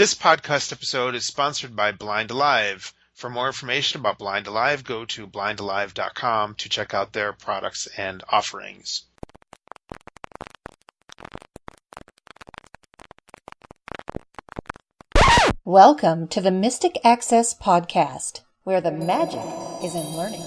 This podcast episode is sponsored by Blind Alive. For more information about Blind Alive, go to blindalive.com to check out their products and offerings. Welcome to the Mystic Access Podcast, where the magic is in learning.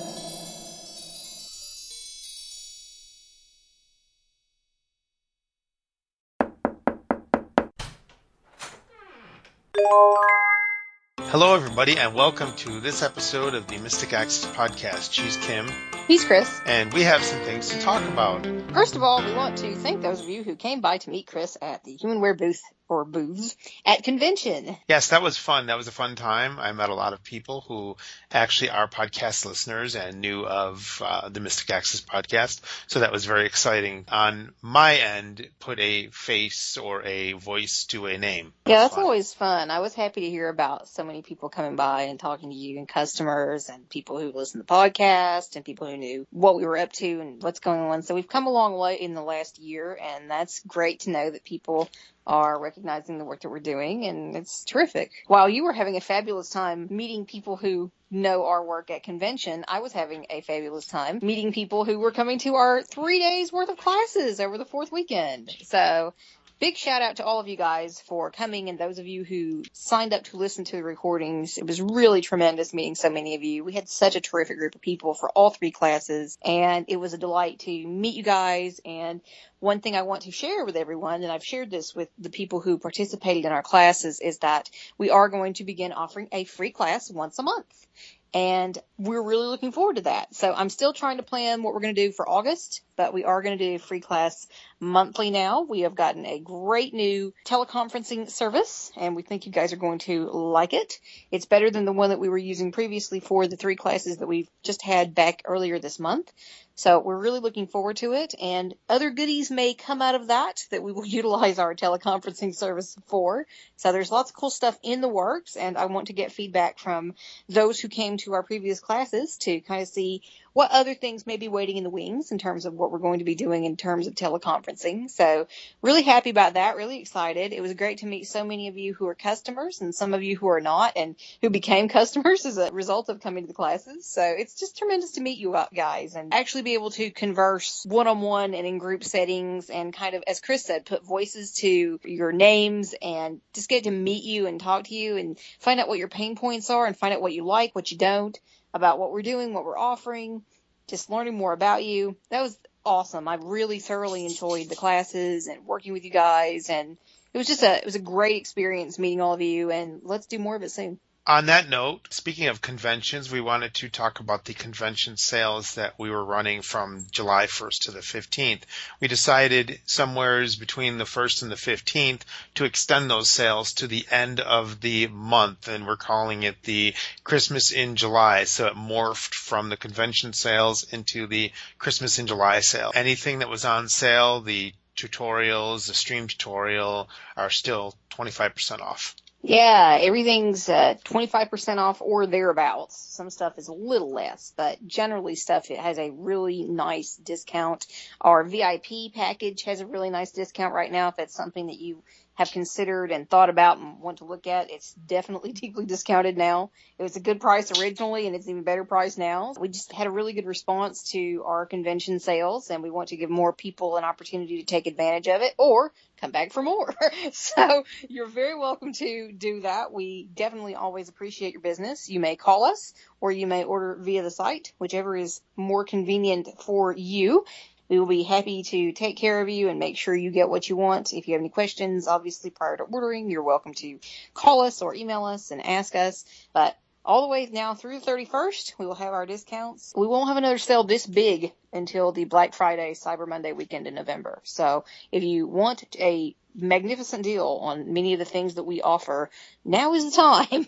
Hello, everybody, and welcome to this episode of the Mystic Access Podcast. She's Kim. He's Chris. And we have some things to talk about. First of all, we want to thank those of you who came by to meet Chris at the Humanware booth, or booths, at convention. Yes, that was fun. That was a fun time. I met a lot of people who actually are podcast listeners and knew of the Mystic Access Podcast. So that was very exciting. On my end, put a face or a voice to a name. Yeah, that's always fun. I was happy to hear about so many people coming by and talking to you and customers and people who listen to the podcast and people who knew what we were up to and what's going on. So we've come a long way in the last year, and that's great to know that people are recognizing the work that we're doing, and it's terrific. While you were having a fabulous time meeting people who know our work at convention, I was having a fabulous time meeting people who were coming to our 3 days worth of classes over the fourth weekend. So big shout out to all of you guys for coming, and those of you who signed up to listen to the recordings. It was really tremendous meeting so many of you. We had such a terrific group of people for all three classes, and it was a delight to meet you guys. And one thing I want to share with everyone, and I've shared this with the people who participated in our classes, is that we are going to begin offering a free class once a month. And we're really looking forward to that. So I'm still trying to plan what we're going to do for August, but we are going to do a free class monthly now. We have gotten a great new teleconferencing service, and we think you guys are going to like it. It's better than the one that we were using previously for the three classes that we've just had back earlier this month. So we're really looking forward to it, and other goodies may come out of that we will utilize our teleconferencing service for. So there's lots of cool stuff in the works, and I want to get feedback from those who came to our previous classes to kind of see what other things may be waiting in the wings in terms of what we're going to be doing in terms of teleconferencing. So really happy about that, really excited. It was great to meet so many of you who are customers and some of you who are not and who became customers as a result of coming to the classes. So it's just tremendous to meet you guys and actually be able to converse one-on-one and in group settings and kind of, as Chris said, put voices to your names and just get to meet you and talk to you and find out what your pain points are and find out what you like, what you don't, about what we're doing, what we're offering, just learning more about you. That was awesome. I really thoroughly enjoyed the classes and working with you guys, and it was a great experience meeting all of you, and let's do more of it soon. On that note, speaking of conventions, we wanted to talk about the convention sales that we were running from July 1st to the 15th. We decided somewheres between the 1st and the 15th to extend those sales to the end of the month, and we're calling it the Christmas in July. So it morphed from the convention sales into the Christmas in July sale. Anything that was on sale, the tutorials, the stream tutorial, are still 25% off. Yeah, everything's 25% off or thereabouts. Some stuff is a little less, but generally stuff it has a really nice discount. Our VIP package has a really nice discount right now if that's something that you have considered and thought about and want to look at. It's definitely deeply discounted now. It was a good price originally, and it's even better price now. We just had a really good response to our convention sales, and we want to give more people an opportunity to take advantage of it or come back for more. So you're very welcome to do that. We definitely always appreciate your business. You may call us or you may order via the site, whichever is more convenient for you. We will be happy to take care of you and make sure you get what you want. If you have any questions, obviously prior to ordering, you're welcome to call us or email us and ask us. But all the way now through the 31st, we will have our discounts. We won't have another sale this big until the Black Friday, Cyber Monday weekend in November. So if you want a magnificent deal on many of the things that we offer, now is the time.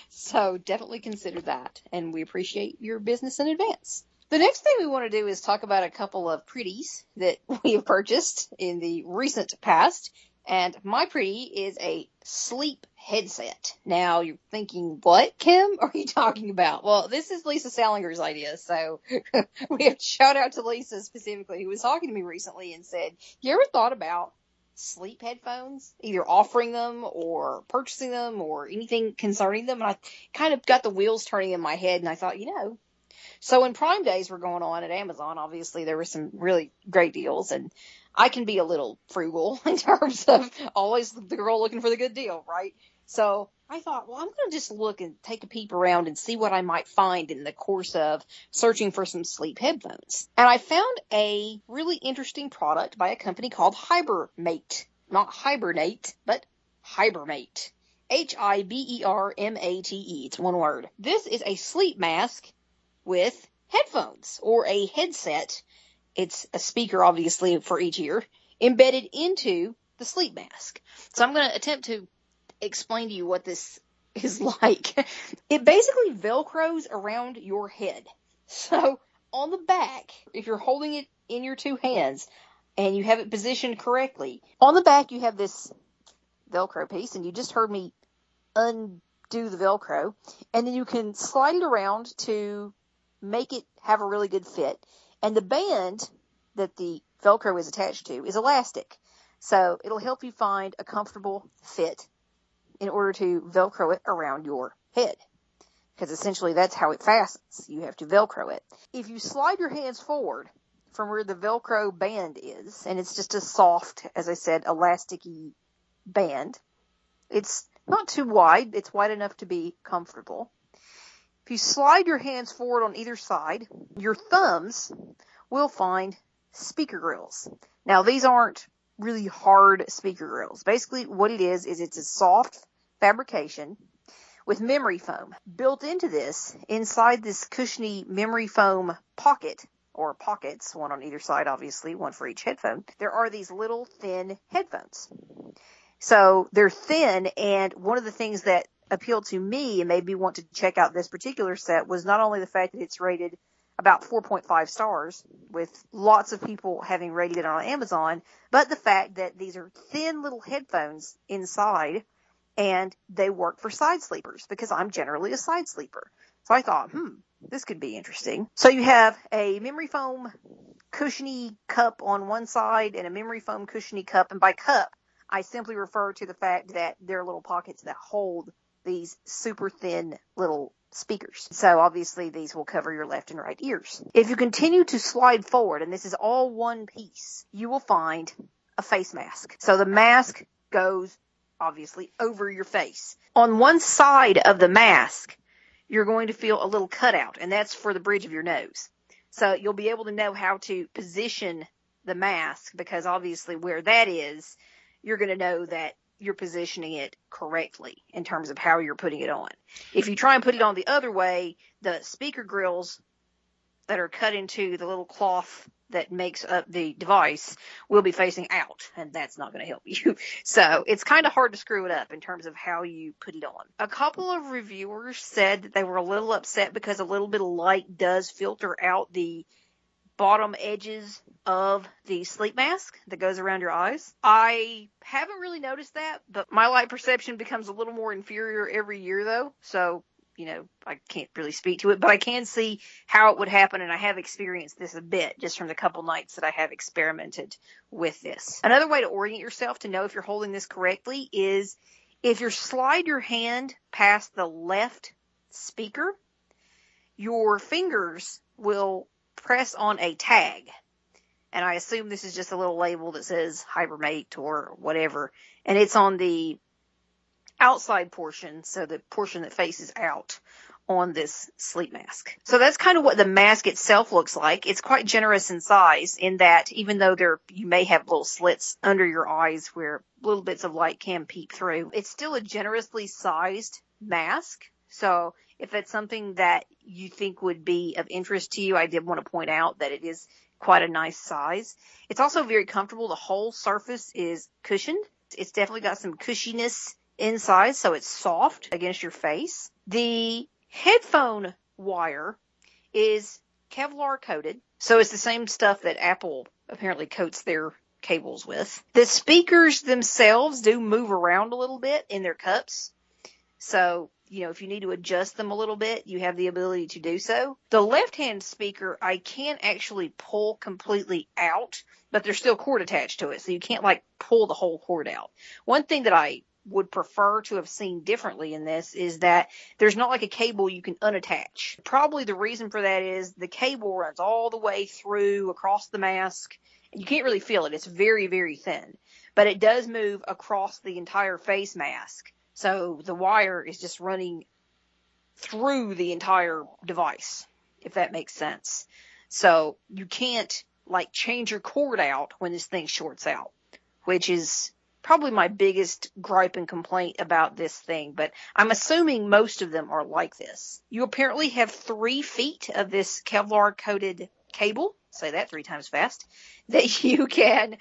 So definitely consider that. And we appreciate your business in advance. The next thing we want to do is talk about a couple of pretties that we have purchased in the recent past. And my pretty is a sleep headset. Now you're thinking, what, Kim, are you talking about? Well, this is Lisa Salinger's idea. So we have to shout out to Lisa specifically, who was talking to me recently and said, you ever thought about sleep headphones, either offering them or purchasing them or anything concerning them. And I kind of got the wheels turning in my head, and I thought, so when Prime Days were going on at Amazon, obviously there were some really great deals, and I can be a little frugal in terms of always the girl looking for the good deal, right? So I thought, well, I'm going to just look and take a peep around and see what I might find in the course of searching for some sleep headphones. And I found a really interesting product by a company called Hibermate. Not Hibernate, but Hibermate. Hibermate. It's one word. This is a sleep mask with headphones or a headset. It's a speaker, obviously, for each ear, embedded into the sleep mask. So I'm going to attempt to explain to you what this is like. It basically velcros around your head. So on the back, if you're holding it in your two hands and you have it positioned correctly, on the back you have this Velcro piece, and you just heard me undo the Velcro, and then you can slide it around to make it have a really good fit. And the band that the Velcro is attached to is elastic. So it'll help you find a comfortable fit in order to Velcro it around your head. Because essentially that's how it fastens. You have to Velcro it. If you slide your hands forward from where the Velcro band is, and it's just a soft, as I said, elasticy band, it's not too wide. It's wide enough to be comfortable. If you slide your hands forward on either side, your thumbs will find speaker grills. Now, these aren't really hard speaker grills. Basically, what it is it's a soft fabrication with memory foam. Built into this, inside this cushiony memory foam pocket, or pockets, one on either side, obviously, one for each headphone, there are these little thin headphones. So they're thin, and one of the things that appealed to me and made me want to check out this particular set was not only the fact that it's rated about 4.5 stars, with lots of people having rated it on Amazon, but the fact that these are thin little headphones inside, and they work for side sleepers, because I'm generally a side sleeper. So I thought, this could be interesting. So you have a memory foam cushiony cup on one side and a memory foam cushiony cup, and by cup, I simply refer to the fact that there are little pockets that hold these super thin little speakers. So obviously these will cover your left and right ears. If you continue to slide forward, and this is all one piece, you will find a face mask. So the mask goes obviously over your face. On one side of the mask, you're going to feel a little cutout, and that's for the bridge of your nose. So you'll be able to know how to position the mask, because obviously where that is, you're going to know that you're positioning it correctly in terms of how you're putting it on. If you try and put it on the other way, the speaker grills that are cut into the little cloth that makes up the device will be facing out, and that's not going to help you. So it's kind of hard to screw it up in terms of how you put it on. A couple of reviewers said that they were a little upset because a little bit of light does filter out the bottom edges of the sleep mask that goes around your eyes. I haven't really noticed that, but my light perception becomes a little more inferior every year though. So, I can't really speak to it, but I can see how it would happen, and I have experienced this a bit just from the couple nights that I have experimented with this. Another way to orient yourself to know if you're holding this correctly is if you slide your hand past the left speaker, your fingers will press on a tag. And I assume this is just a little label that says Hibermate or whatever. And it's on the outside portion, so the portion that faces out on this sleep mask. So that's kind of what the mask itself looks like. It's quite generous in size in that even though you may have little slits under your eyes where little bits of light can peep through, it's still a generously sized mask. So if it's something that you think would be of interest to you, I did want to point out that it is quite a nice size. It's also very comfortable. The whole surface is cushioned. It's definitely got some cushiness inside, so it's soft against your face. The headphone wire is Kevlar coated, so it's the same stuff that Apple apparently coats their cables with. The speakers themselves do move around a little bit in their cups. So, if you need to adjust them a little bit, you have the ability to do so. The left-hand speaker, I can actually pull completely out, but there's still cord attached to it, so you can't pull the whole cord out. One thing that I would prefer to have seen differently in this is that there's not a cable you can unattach. Probably the reason for that is the cable runs all the way through across the mask, and you can't really feel it. It's very, very thin, but it does move across the entire face mask. So the wire is just running through the entire device, if that makes sense. So you can't change your cord out when this thing shorts out, which is probably my biggest gripe and complaint about this thing. But I'm assuming most of them are like this. You apparently have 3 feet of this Kevlar coated cable, say that 3 times fast, that you can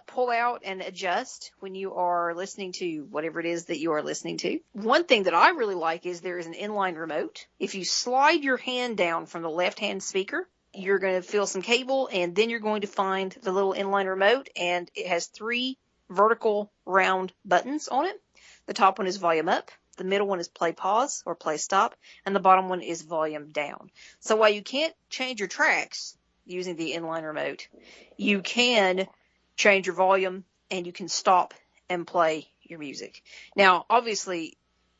pull out and adjust when you are listening to whatever it is that you are listening to. One thing that I really like is there is an inline remote. If you slide your hand down from the left-hand speaker, you're going to feel some cable, and then you're going to find the little inline remote, and it has 3 vertical round buttons on it. The top one is volume up, the middle one is play pause or play stop, and the bottom one is volume down. So while you can't change your tracks using the inline remote, you can change your volume, and you can stop and play your music. Now, obviously,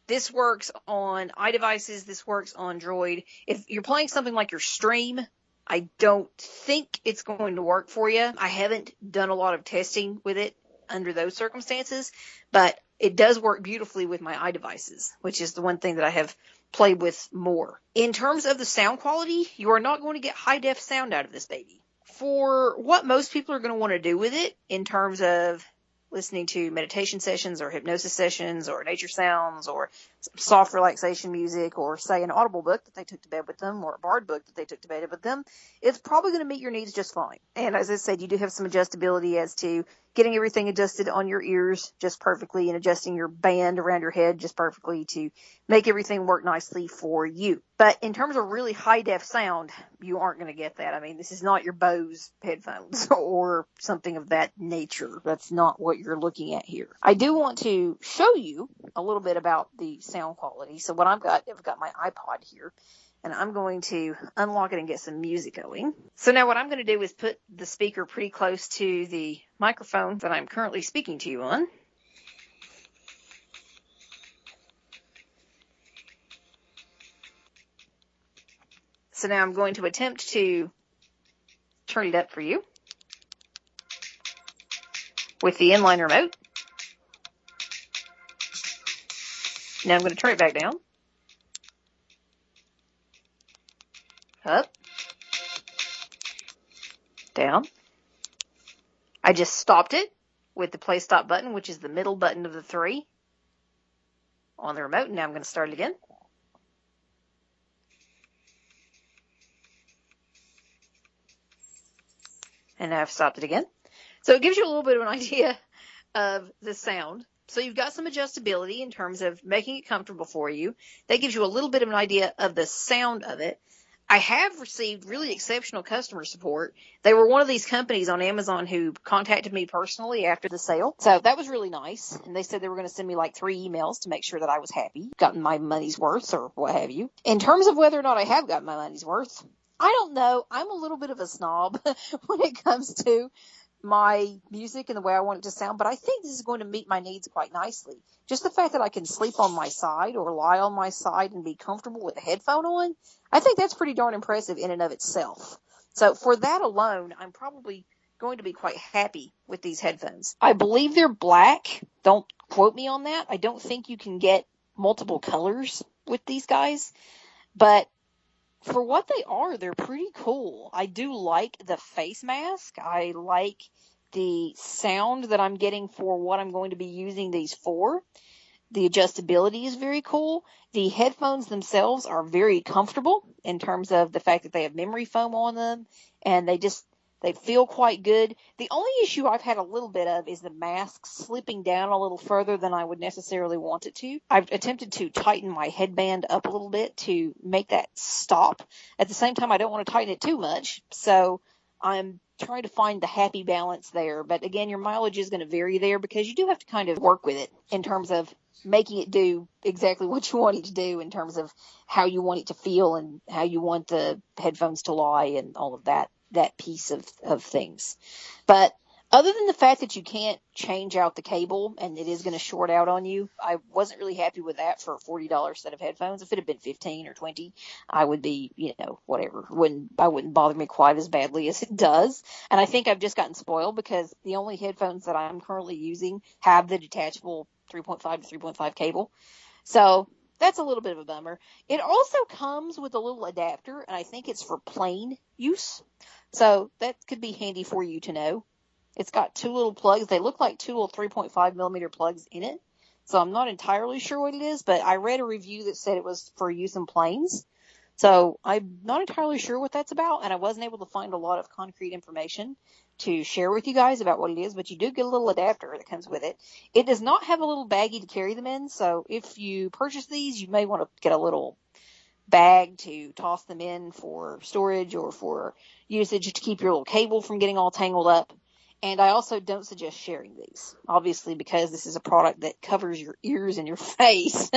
this works on iDevices. This works on Droid. If you're playing something like your Stream, I don't think it's going to work for you. I haven't done a lot of testing with it under those circumstances, but it does work beautifully with my iDevices, which is the one thing that I have played with more. In terms of the sound quality, you are not going to get high-def sound out of this baby. For what most people are going to want to do with it in terms of listening to meditation sessions or hypnosis sessions or nature sounds or soft relaxation music or, say, an Audible book that they took to bed with them or a Bard book that they took to bed with them, it's probably going to meet your needs just fine. And as I said, you do have some adjustability as to getting everything adjusted on your ears just perfectly and adjusting your band around your head just perfectly to make everything work nicely for you. But in terms of really high-def sound, you aren't going to get that. I mean, this is not your Bose headphones or something of that nature. That's not what you're looking at here. I do want to show you a little bit about the sound quality. So what I've got my iPod here, and I'm going to unlock it and get some music going. So now what I'm going to do is put the speaker pretty close to the microphone that I'm currently speaking to you on. So now I'm going to attempt to turn it up for you with the inline remote. Now I'm going to turn it back down. Up. Down. I just stopped it with the play stop button, which is the middle button of the 3 on the remote. Now I'm going to start it again. And now I've stopped it again. So it gives you a little bit of an idea of the sound. So you've got some adjustability in terms of making it comfortable for you. That gives you a little bit of an idea of the sound of it. I have received really exceptional customer support. They were one of these companies on Amazon who contacted me personally after the sale. So that was really nice. And they said they were going to send me 3 emails to make sure that I was happy, gotten my money's worth or what have you. In terms of whether or not I have gotten my money's worth, I don't know. I'm a little bit of a snob when it comes to my music and the way I want it to sound, but I think this is going to meet my needs quite nicely. Just the fact that I can sleep on my side or lie on my side and be comfortable with a headphone on, I think that's pretty darn impressive in and of itself. So for that alone, I'm probably going to be quite happy with these headphones. I believe they're black. Don't quote me on that. I don't think you can get multiple colors with these guys, but for what they are, they're pretty cool. I do like the face mask. I like the sound that I'm getting for what I'm going to be using these for. The adjustability is very cool. The headphones themselves are very comfortable in terms of the fact that they have memory foam on them, and they feel quite good. The only issue I've had a little bit of is the mask slipping down a little further than I would necessarily want it to. I've attempted to tighten my headband up a little bit to make that stop. At the same time, I don't want to tighten it too much, so I'm try to find the happy balance there. But again, your mileage is going to vary there because you do have to kind of work with it in terms of making it do exactly what you want it to do in terms of how you want it to feel and how you want the headphones to lie and all of that piece of things. But other than the fact that you can't change out the cable and it is going to short out on you, I wasn't really happy with that for a $40 set of headphones. If it had been 15 or 20, I would be, whatever. I wouldn't bother me quite as badly as it does. And I think I've just gotten spoiled because the only headphones that I'm currently using have the detachable 3.5 to 3.5 cable. So that's a little bit of a bummer. It also comes with a little adapter, and I think it's for plane use. So that could be handy for you to know. It's got two little plugs. They look like two little 3.5 millimeter plugs in it. So I'm not entirely sure what it is, but I read a review that said it was for use in planes. So I'm not entirely sure what that's about, and I wasn't able to find a lot of concrete information to share with you guys about what it is, but you do get a little adapter that comes with it. It does not have a little baggie to carry them in, so if you purchase these, you may want to get a little bag to toss them in for storage or for usage to keep your little cable from getting all tangled up. And I also don't suggest sharing these, obviously, because this is a product that covers your ears and your face.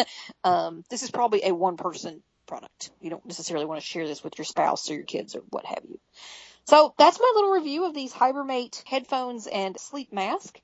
This is probably a one-person product. You don't necessarily want to share this with your spouse or your kids or what have you. So that's my little review of these Hibermate headphones and sleep mask.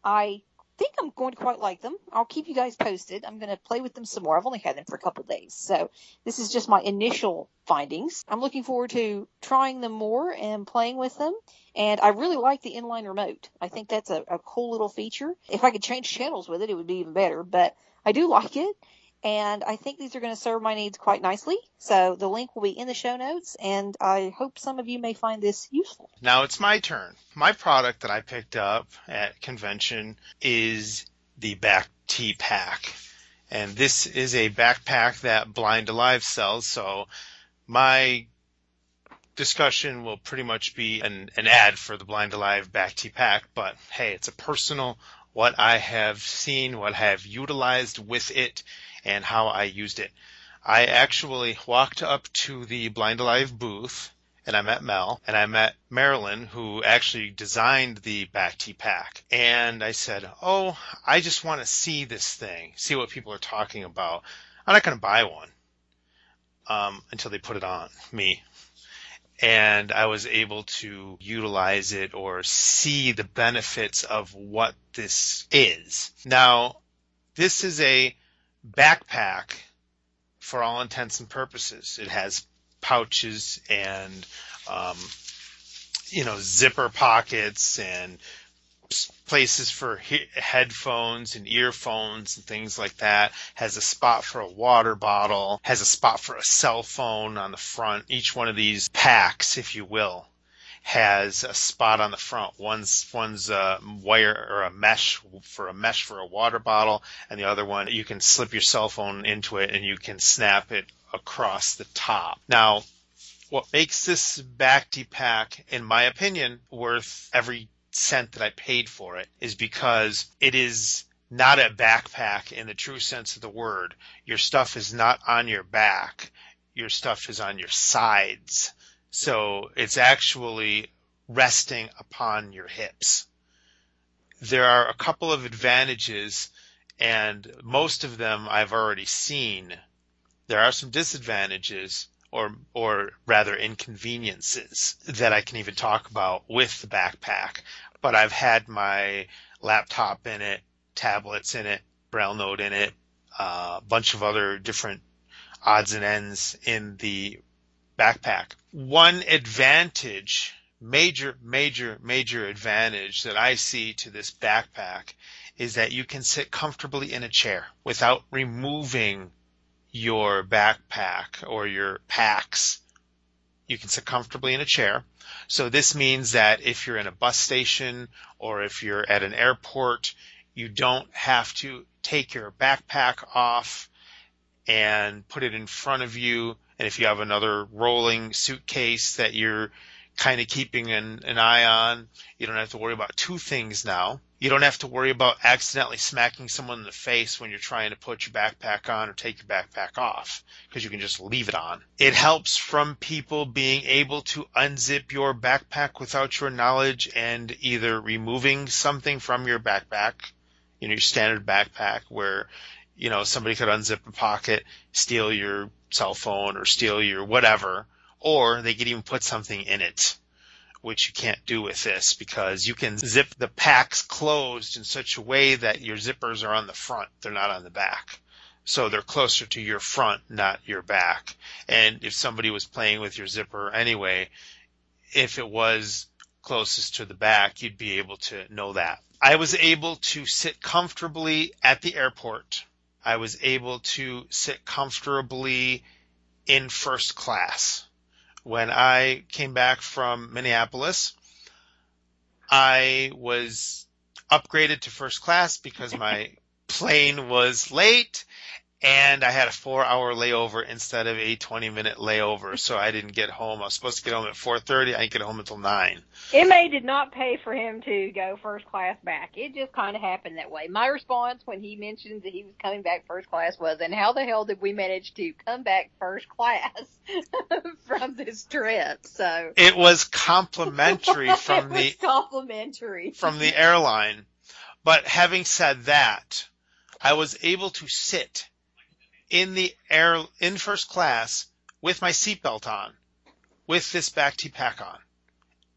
I think I'm going to quite like them. I'll keep you guys posted. I'm going to play with them some more. I've only had them for a couple of days, so this is just my initial findings. I'm looking forward to trying them more and playing with them, and I really like the inline remote. I think that's a cool little feature. If I could change channels with it, it would be even better, but I do like it. And I think these are going to serve my needs quite nicely. So the link will be in the show notes, and I hope some of you may find this useful. Now it's my turn. My product that I picked up at convention is the Back T Pack. And this is a backpack that Blind Alive sells, so my discussion will pretty much be an ad for the Blind Alive Back T Pack, but hey, it's a personal, what I have seen, what I have utilized with it, and how I used it. I actually walked up to the Blind Alive booth, and I met Mel, and I met Marilyn, who actually designed the Back T Pack. And I said, I just want to see this thing, see what people are talking about. I'm not going to buy one until they put it on me. And I was able to utilize it or see the benefits of what this is. Now, this is a backpack for all intents and purposes. It has pouches and zipper pockets and places for headphones and earphones and things like that. Has a spot for a water bottle, has a spot for a cell phone on the front. Each one of these packs, if you will, has a spot on the front. One's a wire or a mesh for a water bottle, and the other one you can slip your cell phone into it and you can snap it across the top. Now, what makes this Back T Pack, in my opinion, worth every cent that I paid for it is because it is not a backpack in the true sense of the word. Your stuff is not on your back. Your stuff is on your sides. So it's actually resting upon your hips. There are a couple of advantages, and most of them I've already seen. There are some disadvantages, or rather inconveniences, that I can even talk about with the backpack. But I've had my laptop in it, tablets in it, Braille note in it, a bunch of other different odds and ends in the backpack. One advantage, major advantage that I see to this backpack is that you can sit comfortably in a chair without removing your backpack or your packs. You can sit comfortably in a chair. So this means that if you're in a bus station or if you're at an airport, you don't have to take your backpack off and put it in front of you. And if you have another rolling suitcase that you're kind of keeping an eye on, you don't have to worry about two things now. You don't have to worry about accidentally smacking someone in the face when you're trying to put your backpack on or take your backpack off, because you can just leave it on. It helps from people being able to unzip your backpack without your knowledge and either removing something from your backpack, your standard backpack where, somebody could unzip a pocket, steal your cell phone or steal your whatever, or they could even put something in it, which you can't do with this because you can zip the packs closed in such a way that your zippers are on the front. They're not on the back. So they're closer to your front, not your back. And if somebody was playing with your zipper anyway, if it was closest to the back, you'd be able to know that. I was able to sit comfortably at the airport. I was able to sit comfortably in first class. When I came back from Minneapolis, I was upgraded to first class because my plane was late and I had a 4-hour layover instead of a 20-minute layover. So I didn't get home. I was supposed to get home at 4:30. I didn't get home until 9. MA did not pay for him to go first class back. It just kind of happened that way. My response when he mentioned that he was coming back first class was, and how the hell did we manage to come back first class from this trip? So it was complimentary from from the airline. But having said that, I was able to sit in first class with my seatbelt on, with this backpack on,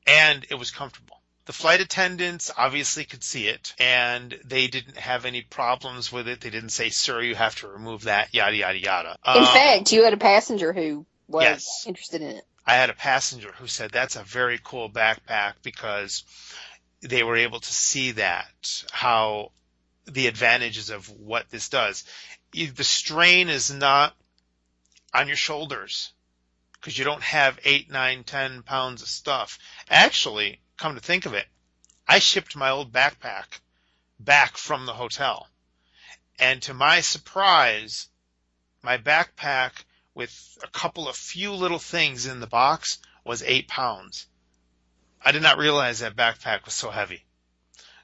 and it was comfortable. The flight attendants obviously could see it, and they didn't have any problems with it. They didn't say, "Sir, you have to remove that," yada, yada, yada. In fact, you had a passenger who was interested in it. I had a passenger who said, "That's a very cool backpack," because they were able to see that, how the advantages of what this does. The strain is not on your shoulders because you don't have 8, 9, 10 pounds of stuff. Actually, come to think of it, I shipped my old backpack back from the hotel. And to my surprise, my backpack with a few little things in the box was 8 pounds. I did not realize that backpack was so heavy.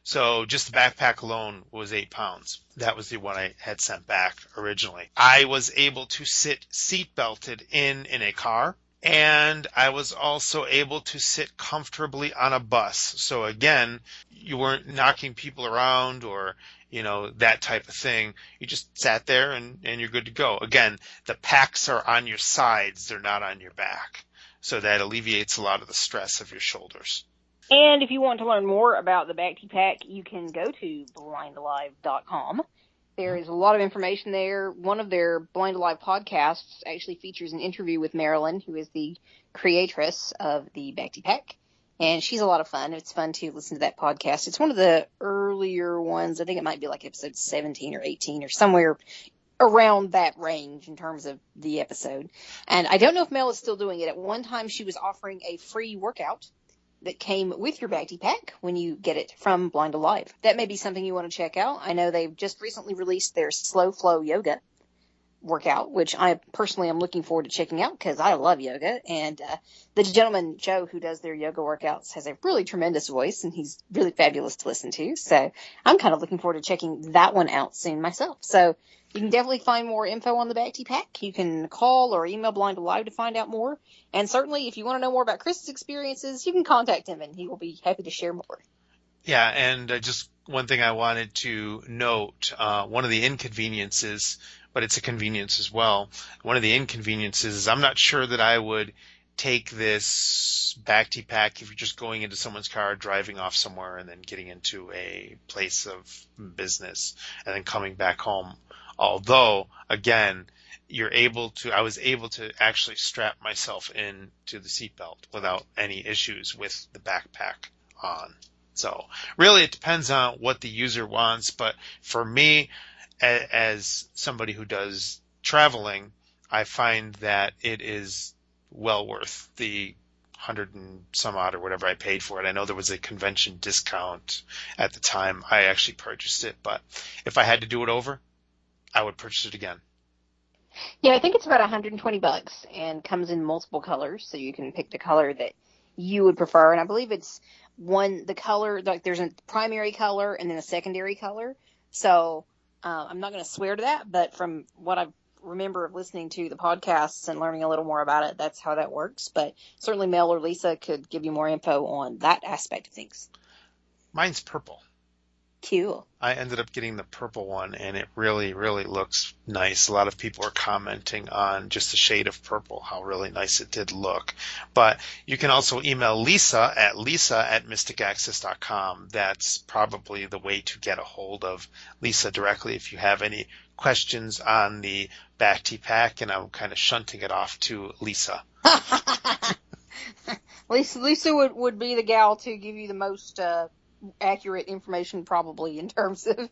So just the backpack alone was 8 pounds. That was the one I had sent back originally. I was able to sit seat belted in a car, and I was also able to sit comfortably on a bus. So again, you weren't knocking people around or, that type of thing. You just sat there and you're good to go. Again, the packs are on your sides. They're not on your back. So that alleviates a lot of the stress of your shoulders. And if you want to learn more about the backpack, you can go to blindalive.com. There is a lot of information there. One of their Blind Alive podcasts actually features an interview with Marilyn, who is the creatress of the backpack. And she's a lot of fun. It's fun to listen to that podcast. It's one of the earlier ones. I think it might be like episode 17 or 18 or somewhere around that range in terms of the episode. And I don't know if Mel is still doing it. At one time, she was offering a free workout that came with your backpack when you get it from Blind Alive. That may be something you want to check out. I know they've just recently released their Slow Flow Yoga workout, which I personally am looking forward to checking out because I love yoga. And the gentleman, Joe, who does their yoga workouts, has a really tremendous voice, and he's really fabulous to listen to. So I'm kind of looking forward to checking that one out soon myself. So you can definitely find more info on the backpack. You can call or email Blind Alive to find out more. And certainly, if you want to know more about Chris's experiences, you can contact him, and he will be happy to share more. Yeah, and just one thing I wanted to note, one of the inconveniences, but it's a convenience as well, one of the inconveniences is I'm not sure that I would take this backpack if you're just going into someone's car, driving off somewhere, and then getting into a place of business, and then coming back home. Although, again, I was able to actually strap myself into the seatbelt without any issues with the backpack on. So really it depends on what the user wants. But for me, as somebody who does traveling, I find that it is well worth the 100 and some odd or whatever I paid for it. I know there was a convention discount at the time I actually purchased it, but if I had to do it over, I would purchase it again. Yeah, I think it's about $120 and comes in multiple colors, so you can pick the color that you would prefer. And I believe it's the color, like there's a primary color and then a secondary color. So I'm not going to swear to that, but from what I remember of listening to the podcasts and learning a little more about it, that's how that works. But certainly Mel or Lisa could give you more info on that aspect of things. Mine's purple. Cool. I ended up getting the purple one, and it really, really looks nice. A lot of people are commenting on just the shade of purple, how really nice it did look. But you can also email Lisa at mysticaccess.com. That's probably the way to get a hold of Lisa directly if you have any questions on the Bacti pack, and I'm kind of shunting it off to Lisa. Lisa would be the gal to give you the most accurate information probably in terms of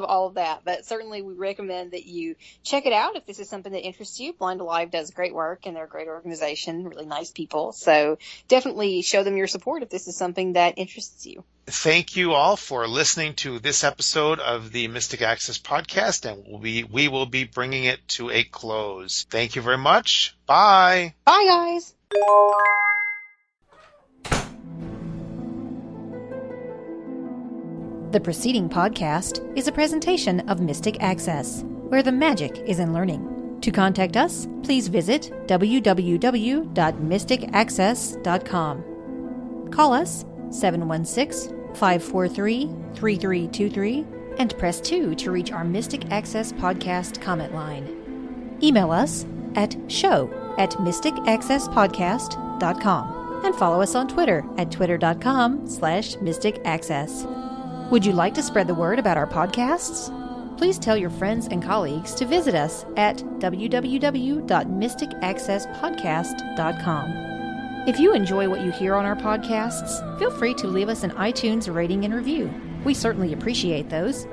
all of that, but certainly we recommend that you check it out if this is something that interests you. Blind Alive does great work and they're a great organization, really nice people, so definitely show them your support if this is something that interests you. Thank you all for listening to this episode of the Mystic Access podcast, and we will be bringing it to a close. Thank you very much. Bye guys. The preceding podcast is a presentation of Mystic Access, where the magic is in learning. To contact us, please visit www.mysticaccess.com. Call us 716-543-3323 and press 2 to reach our Mystic Access podcast comment line. Email us at show@mysticaccesspodcast.com and follow us on Twitter at twitter.com/mysticaccess. Would you like to spread the word about our podcasts? Please tell your friends and colleagues to visit us at www.mysticaccesspodcast.com. If you enjoy what you hear on our podcasts, feel free to leave us an iTunes rating and review. We certainly appreciate those.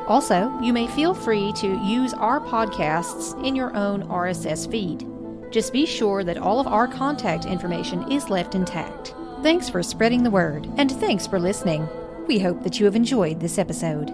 Also, you may feel free to use our podcasts in your own RSS feed. Just be sure that all of our contact information is left intact. Thanks for spreading the word, and thanks for listening. We hope that you have enjoyed this episode.